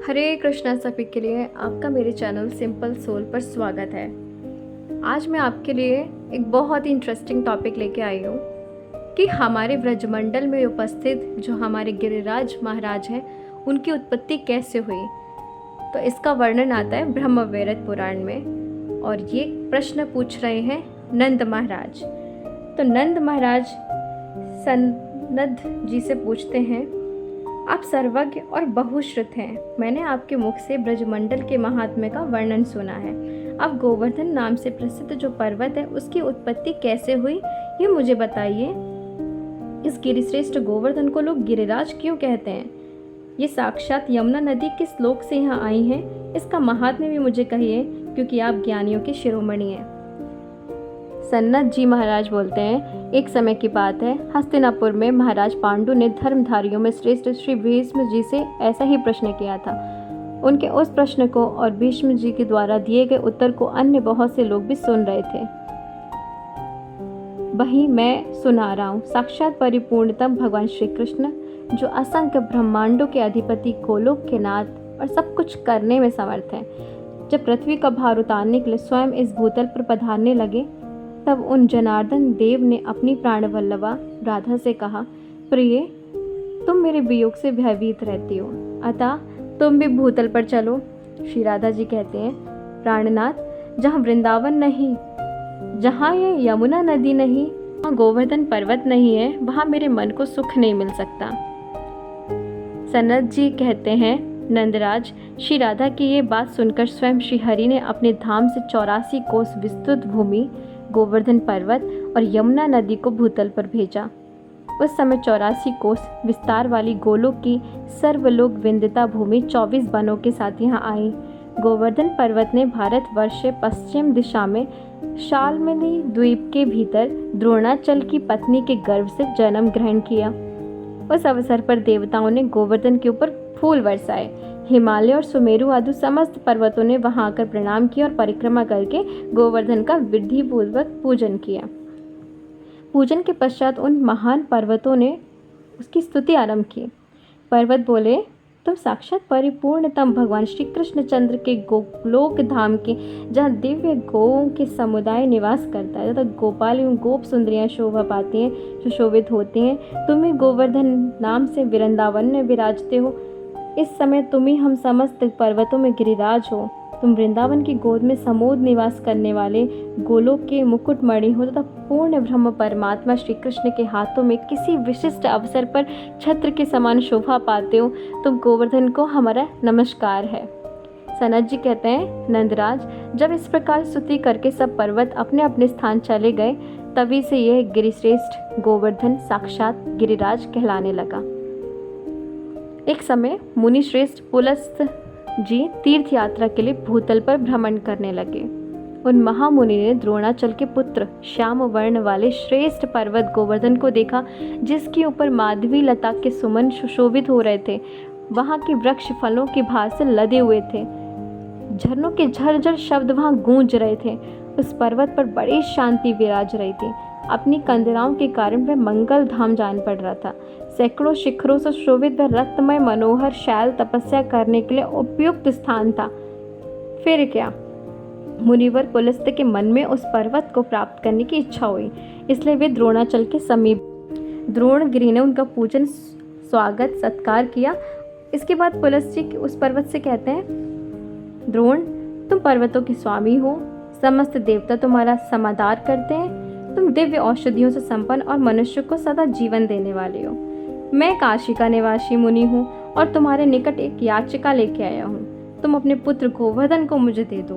हरे कृष्णा सभी के लिए आपका मेरे चैनल सिंपल सोल पर स्वागत है। आज मैं आपके लिए एक बहुत ही इंटरेस्टिंग टॉपिक लेके आई हूँ कि हमारे ब्रजमंडल में उपस्थित जो हमारे गिरिराज महाराज हैं उनकी उत्पत्ति कैसे हुई। तो इसका वर्णन आता है ब्रह्मवैवर्त पुराण में और ये प्रश्न पूछ रहे हैं नंद महाराज। तो नंद महाराज सनद जी से पूछते हैं, आप सर्वज्ञ और बहुश्रुत हैं। मैंने आपके मुख से ब्रजमंडल के महात्म्य का वर्णन सुना है। अब गोवर्धन नाम से प्रसिद्ध जो पर्वत है उसकी उत्पत्ति कैसे हुई ये मुझे बताइए। इस गिरिश्रेष्ठ गोवर्धन को लोग गिरिराज क्यों कहते हैं? ये साक्षात यमुना नदी किस लोक से यहाँ आई है? इसका महात्म्य भी मुझे कहिए, क्योंकि आप ज्ञानियों के शिरोमणि हैं। सन्नत जी महाराज बोलते हैं, एक समय की बात है, हस्तिनापुर में महाराज पांडु ने धर्मधारियों में श्रेष्ठ श्री भीष्म जी से ऐसा ही प्रश्न किया था। उनके उस प्रश्न को और भीष्म जी के द्वारा दिए गए उत्तर को अन्य बहुत से लोग भी सुन रहे थे। वही मैं सुना रहा हूँ। साक्षात परिपूर्णतम भगवान श्री कृष्ण जो असंख्य ब्रह्मांडों के अधिपति, गोलोक के नाथ और सब कुछ करने में समर्थ हैं, जब पृथ्वी का भार उतारने के लिए स्वयं इस भूतल पर पधारने लगे, तब उन जनार्दन देव ने अपनी प्राणवल्लभा राधा से कहा, प्रिय, तुम मेरे वियोग से भयभीत रहती हो, अतः तुम भी भूतल पर चलो। श्री राधा जी कहते हैं, प्राणनाथ, जहाँ वृंदावन नहीं, जहाँ ये यमुना नदी नहीं, वहाँ गोवर्धन पर्वत नहीं है, वहाँ मेरे मन को सुख नहीं मिल सकता। सनत जी कहते हैं, नंदराज, श्री राधा की ये बात सुनकर स्वयं श्री हरि ने अपने धाम से 84 कोस विस्तृत भूमि, गोवर्धन पर्वत और यमुना नदी को भूतल पर भेजा। उस समय 84 कोस विस्तार वाली गोलोक की सर्वलोक विंदिता भूमि 24 वनों के साथ यहाँ आई। गोवर्धन पर्वत ने भारतवर्ष से पश्चिम दिशा में शाल्मली द्वीप के भीतर द्रोणाचल की पत्नी के गर्भ से जन्म ग्रहण किया। उस अवसर पर देवताओं ने गोवर्धन के ऊपर फूल बरसाए। हिमालय और सुमेरु आदि समस्त पर्वतों ने वहां आकर प्रणाम किया और परिक्रमा करके गोवर्धन का विधिपूर्वक पूजन किया। पूजन के पश्चात उन महान पर्वतों ने उसकी स्तुति आरंभ की। पर्वत बोले, तुम साक्षात परिपूर्णतम भगवान श्री कृष्णचंद्र के गोलोक धाम के, जहाँ दिव्य गोओं के समुदाय निवास करता है तथा गोपाल एवं गोप सुंदरियाँ शोभा पाती हैं, सुशोभित होती हैं, तुम ही गोवर्धन नाम से वृंदावन में विराजते हो। इस समय तुम ही हम समस्त पर्वतों में गिरिराज हो। तुम वृंदावन की गोद में समोद निवास करने वाले गोलोक के मुकुटमणि हो तथा पूर्ण ब्रह्म परमात्मा श्री कृष्ण के हाथों में किसी विशिष्ट अवसर पर छत्र के समान शोभा पाते हो। तुम गोवर्धन को हमारा नमस्कार है। सनत जी कहते हैं, नंदराज, जब इस प्रकार स्तुति करके सब पर्वत अपने अपने स्थान चले गए, तभी से यह गिरिश्रेष्ठ गोवर्धन साक्षात गिरिराज कहलाने लगा। एक समय मुनि श्रेष्ठ पुलस्त जी तीर्थ यात्रा के लिए भूतल पर भ्रमण करने लगे। उन महामुनि ने द्रोणाचल के पुत्र श्याम वर्ण वाले श्रेष्ठ पर्वत गोवर्धन को देखा, जिसके ऊपर माधवी लता के सुमन सुशोभित हो रहे थे। वहाँ के वृक्ष फलों के भार से लदे हुए थे। झरनों के झरझर शब्द वहाँ गूंज रहे थे। उस पर्वत पर बड़ी शांति विराज रही थी। अपनी कंदराओं के कारण वह मंगल धाम जान पड़ रहा था। सैकड़ों शिखरों से शोभित वह रक्तमय मनोहर शैल तपस्या करने के लिए उपयुक्त स्थान था। फिर क्या, मुनिवर पुलस्त के मन में उस पर्वत को प्राप्त करने की इच्छा हुई, इसलिए वे द्रोणाचल के समीप द्रोणगिरि ने उनका पूजन स्वागत सत्कार किया। इसके बाद पुलस्त जी उस पर्वत से कहते हैं, द्रोण, तुम पर्वतों के स्वामी हो, समस्त देवता तुम्हारा समादार करते हैं, तुम दिव्य औषधियों से संपन्न और मनुष्य को सदा जीवन देने वाले हो। मैं काशी का निवासी मुनि हूँ और तुम्हारे निकट एक याचिका लेके आया हूँ। तुम अपने पुत्र गोवर्धन को मुझे दे दो।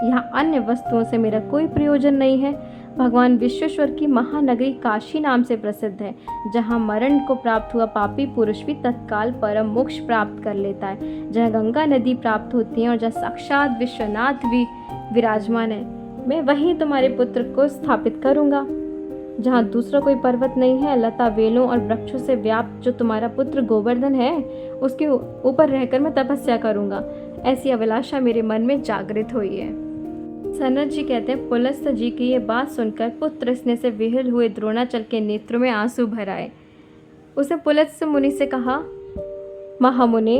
यहाँ अन्य वस्तुओं से मेरा कोई प्रयोजन नहीं है। भगवान विश्वेश्वर की महानगरी काशी नाम से प्रसिद्ध है, जहाँ मरण को प्राप्त हुआ पापी पुरुष भी तत्काल परम मोक्ष प्राप्त कर लेता है, जहाँ गंगा नदी प्राप्त होती है और जहाँ साक्षात विश्वनाथ भी विराजमान है। मैं वहीं तुम्हारे पुत्र को स्थापित करूंगा। जहाँ दूसरा कोई पर्वत नहीं है, लता वेलों और वृक्षों से व्याप्त जो तुम्हारा पुत्र गोवर्धन है, उसके ऊपर रहकर मैं तपस्या करूंगा। ऐसी अभिलाषा मेरे मन में जागृत हुई है। सनत जी कहते हैं, पुलस्त जी की ये बात सुनकर पुत्र स्नेह से विह्वल हुए द्रोणाचल के नेत्रों में आंसू भर आए। उसने पुलस्त मुनि से कहा, महामुनि,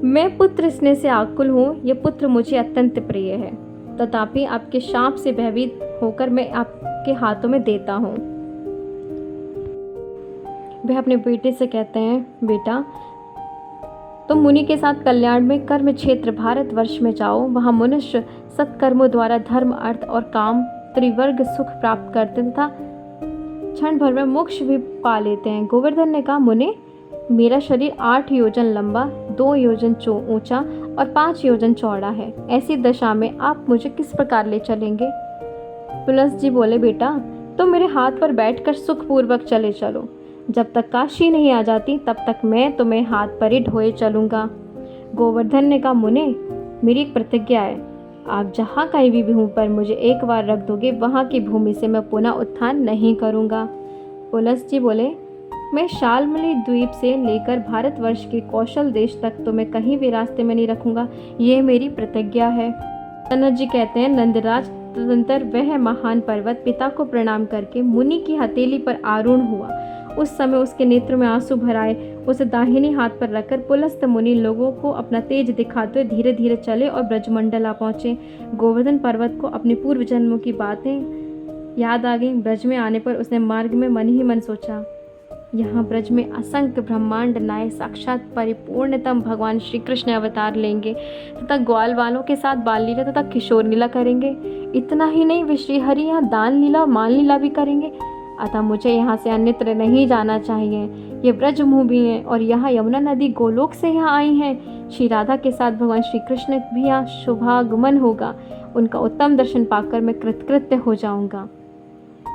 मैं पुत्र स्नेह से आकुल हूँ, ये पुत्र मुझे अत्यंत प्रिय है, तथापि आपके शाप से भयभीत होकर मैं आपके हाथों में देता हूँ। वह अपने बेटे से कहते हैं, बेटा तुम मुनि के साथ कल्याण में कर्म क्षेत्र भारतवर्ष में जाओ। वहाँ मनुष्य सत्कर्मों द्वारा धर्म, अर्थ और काम त्रिवर्ग सुख प्राप्त करते तथा क्षण भर में मोक्ष भी पा लेते हैं। गोवर्धन ने कहा, मुने मेरा शरीर 8 योजन लंबा, 2 योजन ऊंचा और 5 योजन चौड़ा है। ऐसी दशा में आप मुझे किस प्रकार ले चलेंगे? पुलस जी बोले, बेटा तुम मेरे हाथ पर बैठकर सुखपूर्वक चले चलो। जब तक काशी नहीं आ जाती तब तक मैं तुम्हें हाथ पर ही ढोए चलूँगा। गोवर्धन ने कहा, मुने मेरी एक प्रतिज्ञा है, आप जहाँ कहीं भी भूमि पर मुझे एक बार रख दोगे, वहाँ की भूमि से मैं पुनः उत्थान नहीं करूँगा। पुलस जी बोले, मैं शाल्मली द्वीप से लेकर भारतवर्ष के कौशल देश तक तुम्हें कहीं भी रास्ते में नहीं रखूँगा, ये मेरी प्रतिज्ञा है। सनत जी कहते हैं, नंदराज तदंतर वह महान पर्वत पिता को प्रणाम करके मुनि की हथेली पर आरूढ़ हुआ। उस समय उसके नेत्र में आंसू भर आए। उसे दाहिनी हाथ पर रखकर पुलस्त मुनि लोगों को अपना तेज दिखाते हुए धीरे धीरे चले और ब्रजमंडल आ पहुँचे। गोवर्धन पर्वत को अपने पूर्व जन्मों की बातें याद आ गईं। ब्रज में आने पर उसने मार्ग में मन ही मन सोचा, यहाँ ब्रज में असंख्य ब्रह्मांड नाय साक्षात परिपूर्णतम भगवान श्री कृष्ण अवतार लेंगे तथा ग्वाल वालों के साथ बाल लीला तथा किशोर लीला करेंगे। इतना ही नहीं, वे श्री हरि यहाँ दान लीला और मान लीला भी करेंगे। अतः मुझे यहाँ से अन्यत्र नहीं जाना चाहिए। ये ब्रजभूमि है और यहाँ यमुना नदी गोलोक से यहाँ आई हैं। श्री राधा के साथ भगवान श्री कृष्ण भी यहाँ शुभागमन होगा। उनका उत्तम दर्शन पाकर मैं कृतकृत्य हो जाऊँगा।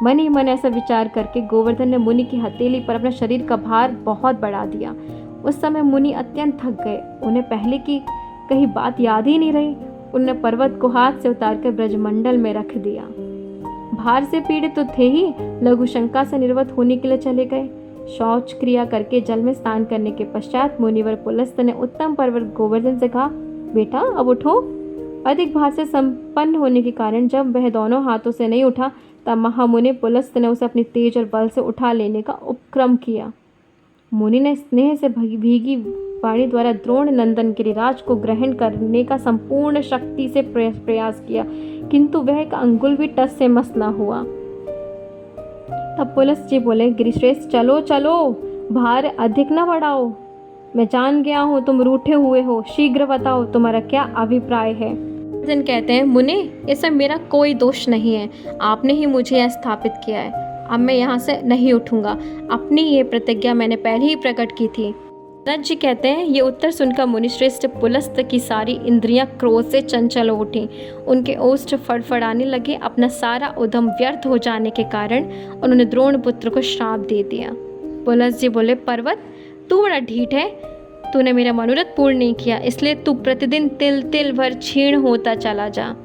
मन ही मन ऐसा विचार करके गोवर्धन ने मुनि की हथेली पर अपना शरीर का भार बहुत बढ़ा दिया। उस समय मुनि अत्यंत थक गए। उन्हें पहले की कहीं बात याद ही नहीं रही। उन्होंने पर्वत को हाथ से उतारकर ब्रजमंडल में रख दिया। भार से पीड़ित तो थे ही, लघु शंका से निर्वत होने के लिए चले गए। शौच क्रिया करके जल में स्नान करने के पश्चात मुनिवर पुलस्त ने उत्तम पर्वत गोवर्धन से कहा, बेटा अब उठो। अधिक भार से संपन्न होने के कारण जब वह दोनों हाथों से नहीं उठा तब महामुनि पुलस्त ने उसे अपनी तेज और बल से उठा लेने का उपक्रम किया। मुनि ने स्नेह से भीगी वाणी द्वारा द्रोण नंदन गिरिराज को ग्रहण करने का संपूर्ण शक्ति से प्रयास किया, किंतु वह एक अंगुल भी टस से मस न हुआ। तब पुलस्त जी बोले, गिरिश्रेष्ठ चलो चलो, भार अधिक न बढ़ाओ। मैं जान गया हूँ तुम रूठे हुए हो, शीघ्र बताओ तुम्हारा क्या अभिप्राय है। जन कहते हैं, मुने इसमें मेरा कोई दोष नहीं है, आपने ही मुझे यह स्थापित किया है। अब मैं यहाँ से नहीं उठूंगा। अपनी ये प्रतिज्ञा मैंने पहले ही प्रकट की थी। सनत जी कहते हैं, ये उत्तर सुनकर मुनिश्रेष्ठ पुलस्त की सारी इंद्रियां क्रोध से चंचल हो उठी। उनके ओष्ठ फड़फड़ाने लगे। अपना सारा उद्यम व्यर्थ हो जाने के कारण उन्होंने द्रोण पुत्र को श्राप दे दिया। पुलस्त जी बोले, पर्वत तू बड़ा ढीठ है, तूने मेरा मनोरथ पूर्ण नहीं किया, इसलिए तू प्रतिदिन तिल तिल भर क्षीण होता चला जा।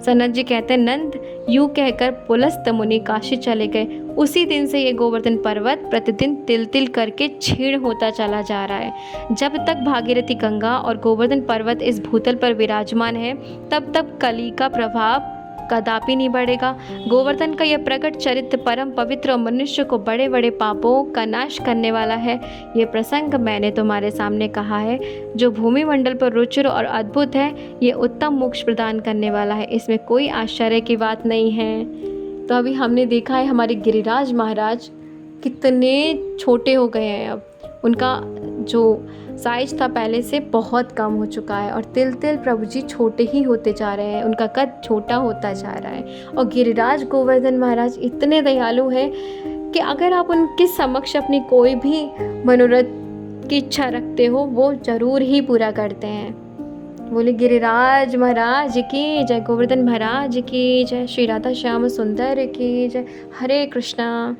सनत जी कहते हैं, नंद यूं कहकर पुलस्त मुनि काशी चले गए। उसी दिन से ये गोवर्धन पर्वत प्रतिदिन तिल तिल करके क्षीण होता चला जा रहा है। जब तक भागीरथी गंगा और गोवर्धन पर्वत इस भूतल पर विराजमान है तब तक कली का प्रभाव कदापि नहीं बढ़ेगा। गोवर्धन का यह प्रकट चरित्र परम पवित्र और मनुष्य को बड़े बड़े पापों का नाश करने वाला है। ये प्रसंग मैंने तुम्हारे सामने कहा है, जो भूमि मंडल पर रुचिर और अद्भुत है। ये उत्तम मोक्ष प्रदान करने वाला है, इसमें कोई आश्चर्य की बात नहीं है। तो अभी हमने देखा है हमारे गिरिराज महाराज कितने छोटे हो गए हैं। अब उनका जो साइज था पहले से बहुत कम हो चुका है और तिल तिल प्रभु जी छोटे ही होते जा रहे हैं, उनका कद छोटा होता जा रहा है। और गिरिराज गोवर्धन महाराज इतने दयालु हैं कि अगर आप उनके समक्ष अपनी कोई भी मनोरथ की इच्छा रखते हो वो ज़रूर ही पूरा करते हैं। बोले गिरिराज महाराज की जय, गोवर्धन महाराज की जय, श्री राधा श्याम सुंदर की जय। हरे कृष्णा।